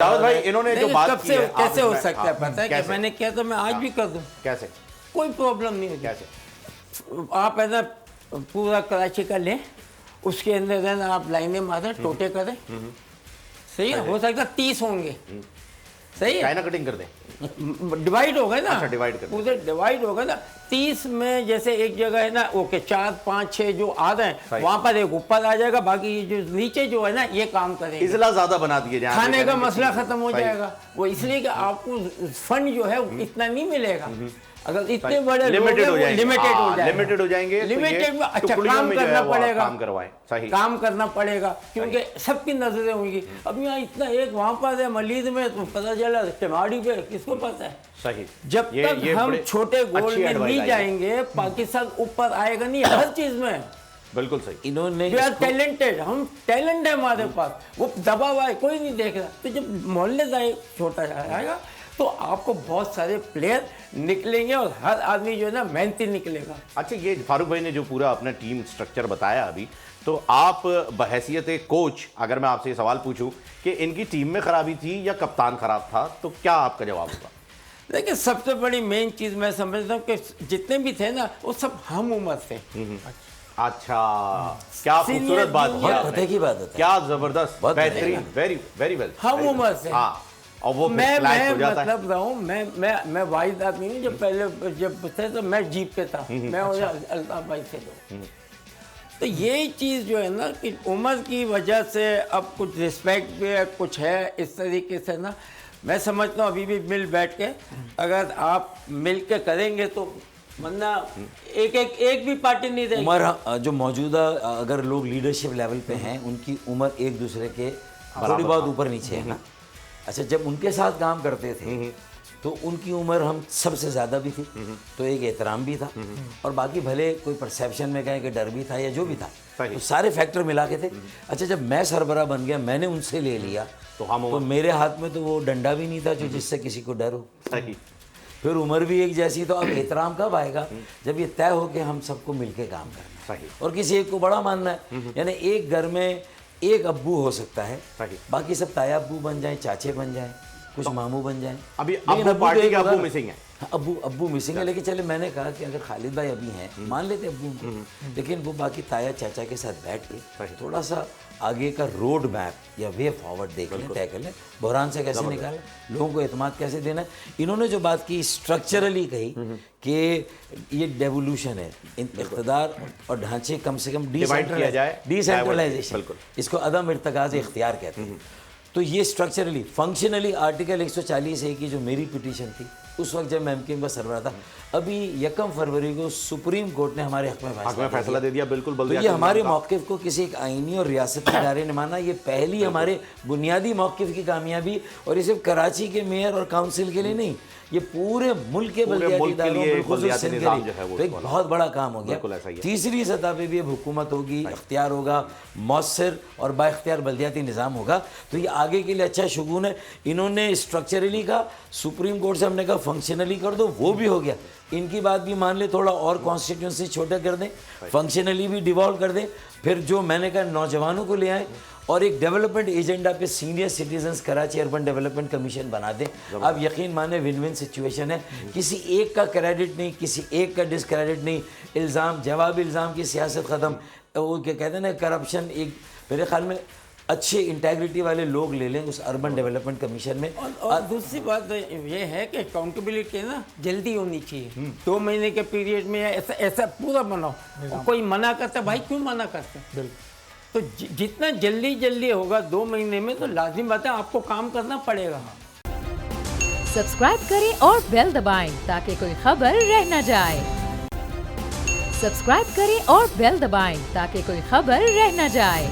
جاوید بھائی انہوں نے جو بات کی ہے کیسے ہو سکتا ہے پتہ ہے کہ میں نے کیا تو میں آج بھی کر دوں, کیسے کوئی پرابلم نہیں ہوگی. کیسے آپ ایسا پورا کراچی کا لیں, اس کے اندر ہے نا آپ لائنیں ماریں, ٹوٹے کریں, صحیح ہے, ہو سکتا 30 ہوں گے, صحیح ہے, چائنا کٹنگ کر دیں, ڈیوائڈ ہو گئے نا, اچھا ڈیوائڈ کر دیں, پورے ڈیوائڈ ہو گئے نا. 30 میں جیسے ایک جگہ ہے نا اوکے 4 5 6 جو آ رہے ہیں وہاں پر ایک اوپر آ جائے گا, باقی یہ جو نیچے جو ہے نا یہ کام کرے گا. اضلاع زیادہ بنا دیے جائیں, کھانے کا مسئلہ ختم ہو جائے گا. وہ اس لیے کہ آپ کو فنڈ جو ہے اتنا نہیں ملے گا. اگر اتنے بڑے لمیٹڈ لمیٹڈ ہو جائیں گے, لمیٹڈ. اچھا کام کرنا پڑے گا, کام کروائیں, صحیح کام کرنا پڑے گا, کیونکہ سب کی نظریں ہوں گی. اب یہاں اتنا ایک وہاں پر ہے ملید میں, تو پتہ چلا ٹماڑی پہ کس کو پتہ ہے. صحیح, جب تک ہم چھوٹے گول میں نہیں جائیں گے پاکستان اوپر آئے گا نہیں ہر چیز میں. بالکل صحیح. انہوں نے ٹیلنٹڈ, ہم ٹیلنٹ ہے ہمارے پاس, وہ دبا ہوا ہے کوئی نہیں دیکھ رہا. تو جب محلے جائے چھوٹا آئے گا تو آپ کو بہت سارے پلیئر نکلیں گے, اور ہر آدمی جو ہے نا محنتی نکلے گا. اچھا یہ فاروق بھائی نے جو پورا اپنا ٹیم سٹرکچر بتایا ابھی, تو آپ بحیثیت کوچ اگر میں آپ سے یہ سوال پوچھوں کہ ان کی ٹیم میں خرابی تھی یا کپتان خراب تھا, تو کیا آپ کا جواب ہوگا؟ دیکھیں سب سے بڑی مین چیز میں سمجھتا ہوں کہ جتنے بھی تھے نا وہ سب ہم عمر تھے. اچھا کیا خوبصورت بات کی, کیا زبردست, بہترین, ویری ویری ویل. ہم عمر سے, ہاں, اور وہ میں مطلب رہا ہوں, میں واحد آدمی ہوں. جب پہلے جب تھے تو میں جیپ پہ تھا, میں الطاف بھائی سے لوگ. تو یہی چیز جو ہے نا کہ عمر کی وجہ سے اب کچھ رسپیکٹ بھی ہے, کچھ ہے اس طریقے سے نا. میں سمجھتا ہوں ابھی بھی مل بیٹھ کے اگر آپ مل کے کریں گے تو ورنہ ایک بھی پارٹی نہیں دے گی. عمر جو موجودہ اگر لوگ لیڈرشپ لیول پہ ہیں ان کی عمر ایک دوسرے کے تھوڑی بہت اوپر نیچے ہے نا. اچھا جب ان کے ساتھ کام کرتے تھے تو ان کی عمر ہم سب سے زیادہ بھی تھی, تو ایک احترام بھی تھا, اور باقی بھلے کوئی پرسیپشن میں کہیں کہ ڈر بھی تھا یا جو بھی تھا, تو سارے فیکٹر ملا کے تھے. اچھا جب میں سربراہ بن گیا, میں نے ان سے لے لیا, تو میرے ہاتھ میں تو وہ ڈنڈا بھی نہیں تھا جو جس سے کسی کو ڈر ہو. پھر عمر بھی ایک جیسی, تو اب احترام کب آئے گا جب یہ طے ہو کہ ہم سب کو مل کے کام کرنا ہے, اور کسی ایک کو بڑا ماننا ہے. یعنی ایک گھر میں ایک ابو ہو سکتا ہے, باقی سب تایا ابو بن جائیں, چاچے بن جائیں, کچھ ماموں بن جائیں. ابھی پارٹی کے ابو مسنگ ہیں, ابو مسنگ ہے. لیکن چلے میں نے کہا کہ اگر خالد بھائی ابھی ہیں مان لیتے ابو, لیکن وہ باقی تایا چاچا کے ساتھ بیٹھ کے تھوڑا سا آگے کا روڈ میپ یا وے فارورڈ دیکھ لیں, طے کر لیں بحران سے کیسے نکالیں, لوگوں کو اعتماد کیسے دینا ہے. انہوں نے جو بات کی اسٹرکچرلی کہی کہ یہ ڈیولوشن ہے, اقتدار اور ڈھانچے کم سے کم ڈیسینٹرلائزیشن, اس کو عدم ارتکاز اختیار کہتے ہیں. تو یہ اسٹرکچرلی فنکشنلی آرٹیکل 140A کی جو میری پٹیشن تھی اس وقت جب میں MKM کا سربراہ تھا, ابھی 1 فروری کو سپریم کورٹ نے ہمارے حق میں فیصلہ دے دیا. بالکل, تو یہ ہمارے موقف کو کسی ایک آئینی اور ریاستی ادارے نے مانا. یہ پہلی ہمارے بنیادی موقف کی کامیابی, اور یہ صرف کراچی کے میئر اور کاؤنسل کے لیے نہیں, یہ پورے ملک کے بلدیاتی اداروں بالخصوص سندھ کے لیے تو ایک بہت بڑا کام ہو گیا. تیسری سطح پہ بھی اب حکومت ہوگی, اختیار ہوگا, مؤثر اور با اختیار بلدیاتی نظام ہوگا, تو یہ آگے کے لیے اچھا شگون ہے. انہوں نے اسٹرکچرلی کہا, سپریم کورٹ سے ہم نے کہا فنکشنلی کر دو, وہ بھی ہو گیا. ان کی بات بھی مان لے, تھوڑا اور کانسٹیٹیوئنسی چھوٹا کر دیں, فنکشنلی بھی ڈیوالو کر دیں. پھر جو میں نے کہا نوجوانوں کو لے آئیں, اور ایک ڈیولپمنٹ ایجنڈا پہ senior citizens Karachi urban development commission بنا دیں. اب یقین مانے ون ون سچویشن ہے, کسی ایک کا کریڈٹ نہیں, کسی ایک کا ڈسکریڈٹ نہیں. الزام جواب الزام کی سیاست ختم. وہ کیا کہتے ہیں نا کرپشن, ایک میرے خیال میں اچھے انٹیگریٹی والے لوگ لے لیں اس اربن ڈیولپمنٹ کمیشن میں. اور دوسری بات یہ ہے کہ اکاؤنٹیبلٹی نا جلدی ہونی چاہیے, 2 مہینے کے پیریڈ میں ایسا پورا بناؤ. کوئی منع کرتا ہے, بھائی کیوں منع کرتے ہیں, تو جتنا جلدی ہوگا 2 مہینے میں, تو لازم بات ہے آپ کو کام کرنا پڑے گا. سبسکرائب کریں اور بیل دبائیں تاکہ کوئی خبر رہ نہ جائے. سبسکرائب کریں اور بیل دبائیں تاکہ کوئی خبر رہ نہ جائے.